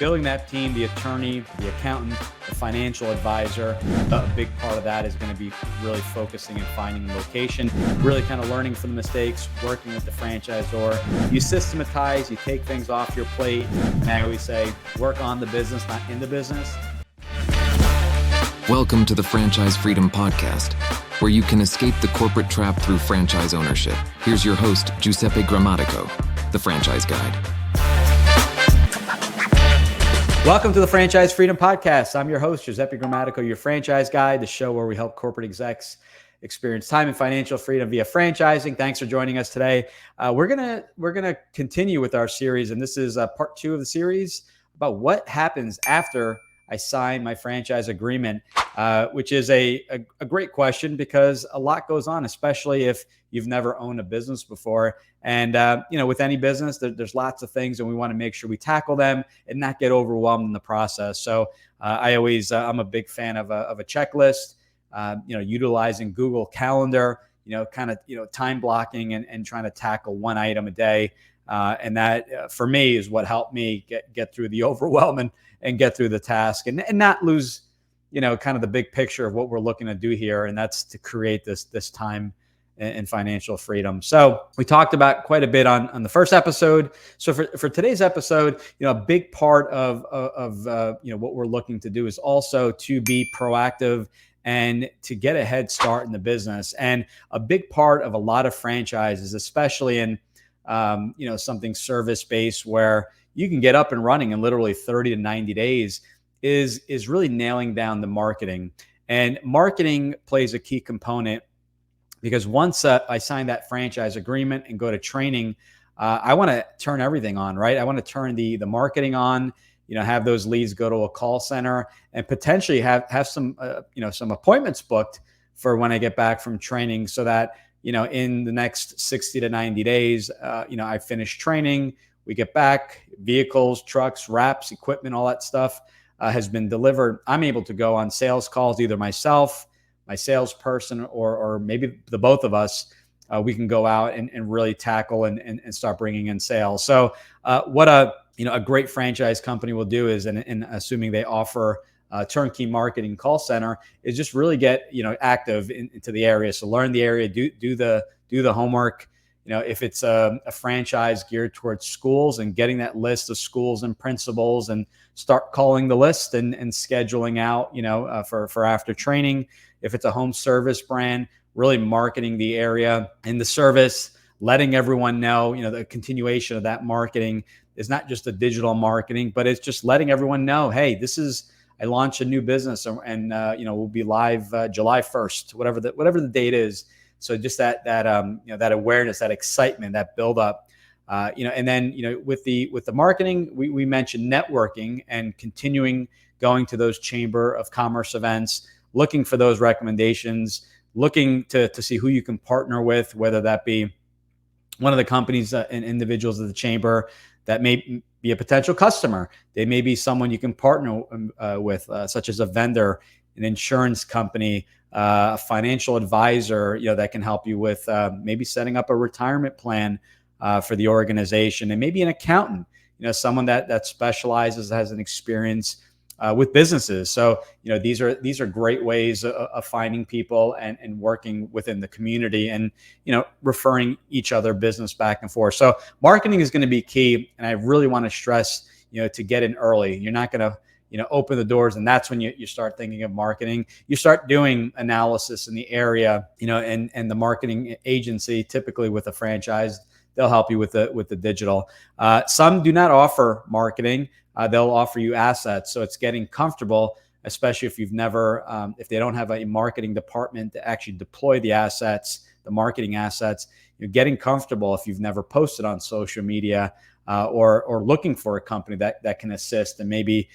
building that team, the attorney, the accountant, the financial advisor. A big part of that is going to be really focusing and finding location, really kind of learning from the mistakes, working with the franchisor. You systematize, you take things off your plate. And I always say, work on the business, not in the business. Welcome to the Franchise Freedom Podcast, where you can escape the corporate trap through franchise ownership. Here's your host, Giuseppe Grammatico, the Franchise Guide. Welcome to the Franchise Freedom Podcast. I'm your host, Giuseppe Grammatico, your franchise guide, the show where we help corporate execs experience time and financial freedom via franchising. Thanks for joining us today. We're gonna continue with our series, and this is part 2 of the series about what happens after I sign my franchise agreement, which is a great question because a lot goes on, especially if you've never owned a business before. And, with any business, there's lots of things, and we want to make sure we tackle them and not get overwhelmed in the process. So I'm a big fan of a checklist, utilizing Google Calendar, time blocking and trying to tackle one item a day. And that, for me, is what helped me get through the overwhelm and get through the task and not lose, kind of the big picture of what we're looking to do here. And that's to create this time and financial freedom. So we talked about quite a bit on the first episode. So for today's episode, a big part of what we're looking to do is also to be proactive and to get a head start in the business. And a big part of a lot of franchises, especially in something service-based where you can get up and running in literally 30 to 90 days, is really nailing down the marketing. And marketing plays a key component because once I sign that franchise agreement and go to training, I want to turn everything on, right? I want to turn the marketing on, have those leads go to a call center and potentially have some appointments booked for when I get back from training so that, in the next 60 to 90 days, I finish training, we get back, vehicles, trucks, wraps, equipment, all that stuff has been delivered. I'm able to go on sales calls, either myself, my salesperson, or maybe the both of us. We can go out and really tackle and start bringing in sales. So what a great franchise company will do is, and assuming they offer turnkey marketing call center, is just really get active into the area. So learn the area, do the homework. If it's a franchise geared towards schools, and getting that list of schools and principals and start calling the list and scheduling out for after training. If it's a home service brand, really marketing the area and the service, letting everyone know, the continuation of that marketing is not just a digital marketing, but it's just letting everyone know, hey, I launched a new business and we'll be live July 1st, whatever the date is. So just that awareness, that excitement, that build up, and then, with the marketing, we mentioned networking and continuing going to those chamber of commerce events, looking for those recommendations, looking to see who you can partner with, whether that be one of the companies and individuals of the chamber that may be a potential customer. They may be someone you can partner with, such as a vendor, an insurance company, a financial advisor, that can help you with maybe setting up a retirement plan for the organization, and maybe an accountant, someone that specializes, has an experience with businesses. So, these are great ways of finding people and working within the community and, referring each other business back and forth. So marketing is going to be key. And I really want to stress, to get in early. You're not going to, open the doors, and that's when you start thinking of marketing. You start doing analysis in the area, and the marketing agency, typically with a franchise, they'll help you with the digital. Some do not offer marketing. They'll offer you assets. So it's getting comfortable, especially if you've never, if they don't have a marketing department to actually deploy the assets, the marketing assets. You're getting comfortable if you've never posted on social media, or looking for a company that can assist and maybe,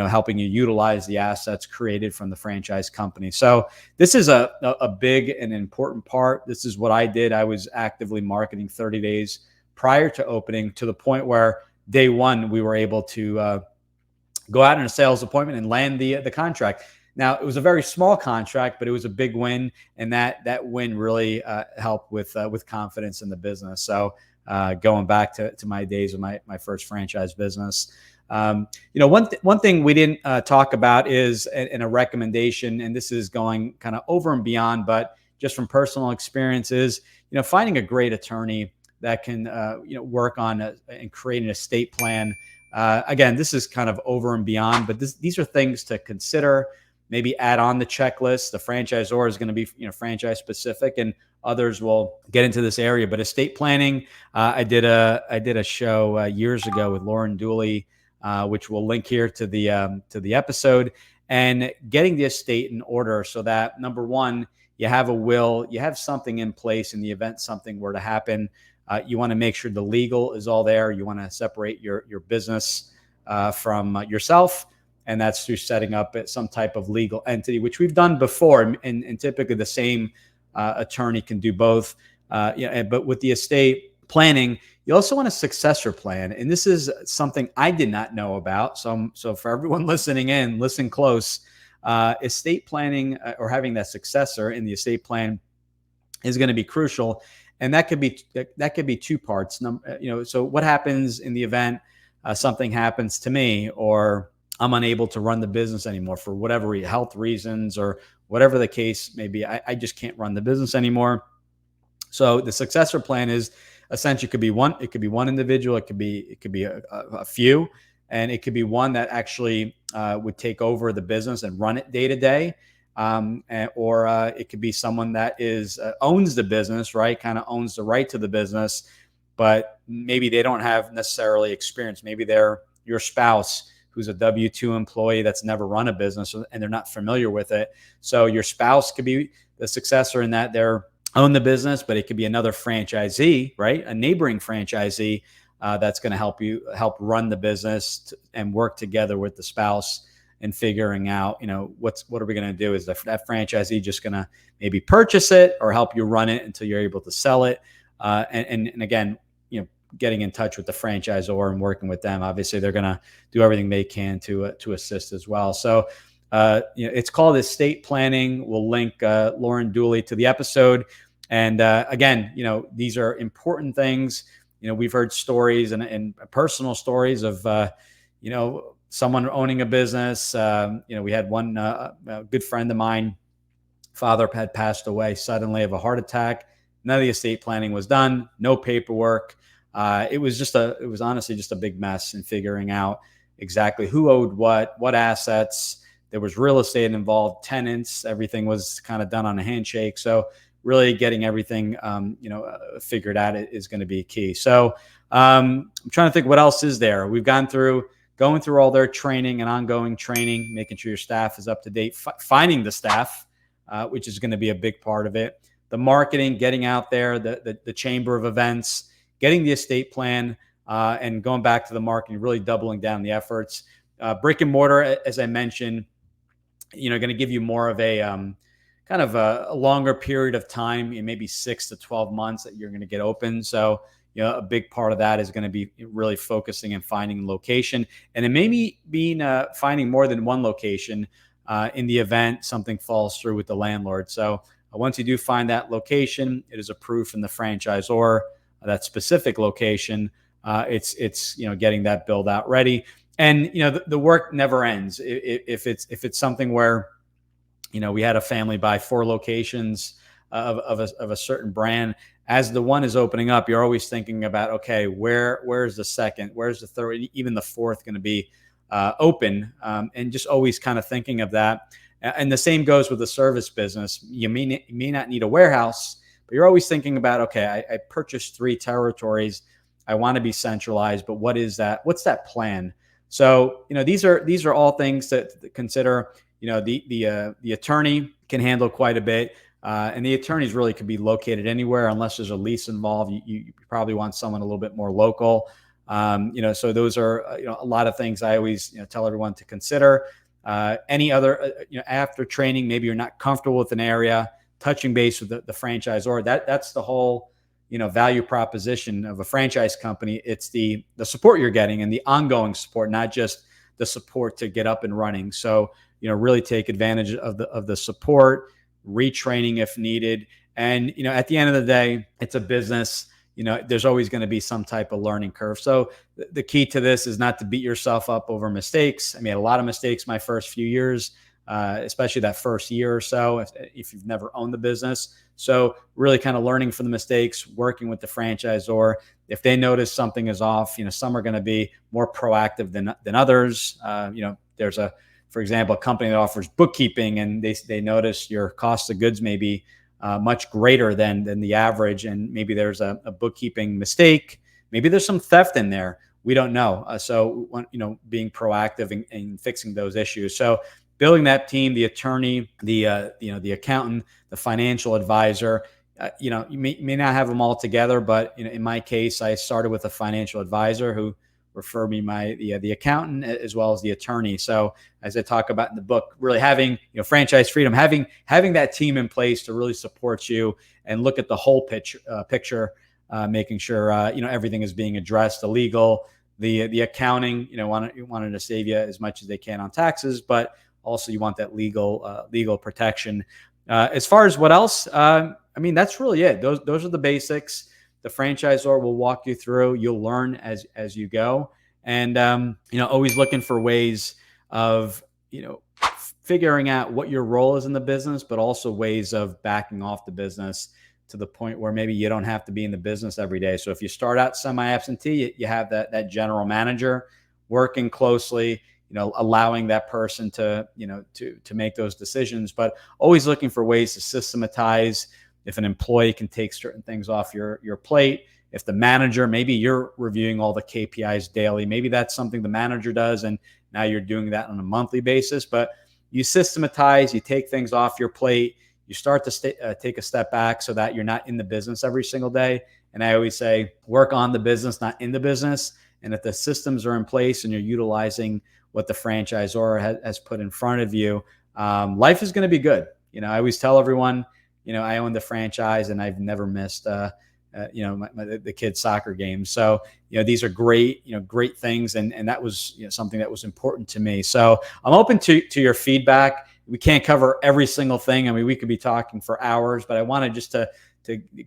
helping you utilize the assets created from the franchise company. So this is a big and important part. This is what I did. I was actively marketing 30 days prior to opening, to the point where day one, we were able to go out on a sales appointment and land the contract. Now, it was a very small contract, but it was a big win, and that win really helped with confidence in the business. So going back to my days of my first franchise business. One thing we didn't talk about is in a recommendation, and this is going kind of over and beyond, but just from personal experiences, finding a great attorney that can, work on and create an estate plan. Again, this is kind of over and beyond, but these are things to consider. Maybe add on the checklist. The franchisor is going to be, franchise specific, and others will get into this area. But estate planning, I did a show years ago with Lauren Dooley, which we'll link here to the episode, and getting the estate in order so that, number one, you have a will, you have something in place in the event something were to happen. You want to make sure the legal is all there. You want to separate your business from yourself. And that's through setting up some type of legal entity, which we've done before. And typically the same attorney can do both. But with the estate planning, you also want a successor plan. And this is something I did not know about. So for everyone listening in, listen close. Estate planning or having that successor in the estate plan is going to be crucial. And that could be two parts. So what happens in the event something happens to me, or I'm unable to run the business anymore for whatever health reasons or whatever the case may be. I just can't run the business anymore. So the successor plan is essentially could be one. It could be one individual. It could be a few, and it could be one that actually would take over the business and run it day to day. Or it could be someone that owns the business, right? Kind of owns the right to the business, but maybe they don't have necessarily experience. Maybe they're your spouse who's a W-2 employee that's never run a business and they're not familiar with it. So your spouse could be the successor in that they're own the business, but it could be another franchisee, right? A neighboring franchisee that's going to help run the business and work together with the spouse and figuring out, what are we going to do? Is that franchisee just going to maybe purchase it or help you run it until you're able to sell it? And again, getting in touch with the franchisor and working with them. Obviously, they're going to do everything they can to assist as well. So, it's called estate planning. We'll link Lauren Dooley to the episode. And again, these are important things. We've heard stories and personal stories of, someone owning a business. We had one a good friend of mine, father had passed away suddenly of a heart attack. None of the estate planning was done, no paperwork. It was honestly just a big mess in figuring out exactly who owed what assets. There was real estate involved, tenants, everything was kind of done on a handshake. So really getting everything, figured out is going to be key. So I'm trying to think what else is there. We've going through all their training and ongoing training, making sure your staff is up to date, finding the staff, which is going to be a big part of it. The marketing, getting out there, the chamber of events, getting the estate plan, and going back to the marketing, really doubling down the efforts. Brick and mortar, as I mentioned, going to give you more of a kind of a longer period of time, maybe 6 to 12 months that you're going to get open. So, a big part of that is going to be really focusing and finding location, and it may be finding more than one location in the event something falls through with the landlord. So once you do find that location, it is approved from the franchisor, that specific location. It's getting that build out ready, and the work never ends. If it's something where we had a family buy 4 locations of a certain brand. As the one is opening up, you're always thinking about, okay, where's the second, where's the third, even the fourth going to be open, and just always kind of thinking of that. And the same goes with the service business. You may not need a warehouse, but you're always thinking about, okay, I purchased 3 territories. I want to be centralized, but what is that? What's that plan? So, these are all things to consider. The attorney can handle quite a bit. And the attorneys really could be located anywhere unless there's a lease involved. You probably want someone a little bit more local. So those are, a lot of things I always, tell everyone to consider. Any other, after training, maybe you're not comfortable with an area, touching base with the franchisor. That's the whole, value proposition of a franchise company. It's the support you're getting and the ongoing support, not just the support to get up and running. So, really take advantage of the support, retraining if needed. And, at the end of the day, it's a business. there's always going to be some type of learning curve. So the key to this is not to beat yourself up over mistakes. I made a lot of mistakes my first few years, especially that first year or so, if you've never owned the business. So really kind of learning from the mistakes, working with the franchisor. If they notice something is off, some are going to be more proactive than others. There's for example, a company that offers bookkeeping, and they notice your cost of goods may be much greater than the average, and maybe there's a bookkeeping mistake. Maybe there's some theft in there. We don't know. So being proactive in fixing those issues. So building that team, the attorney, the accountant, the financial advisor. You may not have them all together, but in my case, I started with a financial advisor who referred me the accountant as well as the attorney. So as I talk about in the book, really having franchise freedom, having that team in place to really support you and look at the whole picture, making sure everything is being addressed, the legal, the accounting. Wanted to save you as much as they can on taxes, but also you want that legal protection. As far as what else, that's really it. Those are the basics. The franchisor will walk you through. You'll learn as you go, and always looking for ways of figuring out what your role is in the business, but also ways of backing off the business to the point where maybe you don't have to be in the business every day. So if you start out semi-absentee, you have that general manager working closely, allowing that person to make those decisions, but always looking for ways to systematize. If an employee can take certain things off your plate, if the manager, maybe you're reviewing all the KPIs daily, maybe that's something the manager does, and now you're doing that on a monthly basis. But you systematize, you take things off your plate, you start to take a step back so that you're not in the business every single day. And I always say, work on the business, not in the business. And if the systems are in place and you're utilizing what the franchisor has put in front of you, life is going to be good. I always tell everyone, I own the franchise and I've never missed, the kids' soccer games. So, these are great things. And that was something that was important to me. So I'm open to your feedback. We can't cover every single thing. We could be talking for hours, but I wanted just to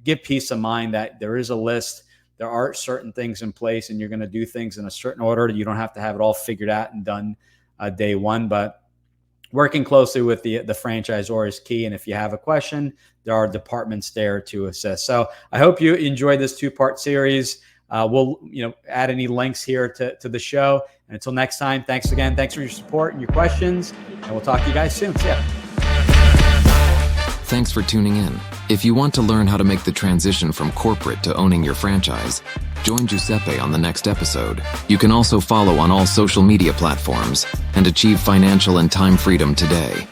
give peace of mind that there is a list. There are certain things in place, and you're going to do things in a certain order. You don't have to have it all figured out and done day one, but working closely with the franchisor is key. And if you have a question, there are departments there to assist. So I hope you enjoyed this 2-part series. We'll add any links here to the show. And until next time, thanks again. Thanks for your support and your questions. And we'll talk to you guys soon. See ya. Thanks for tuning in. If you want to learn how to make the transition from corporate to owning your franchise, join Giuseppe on the next episode. You can also follow on all social media platforms and achieve financial and time freedom today.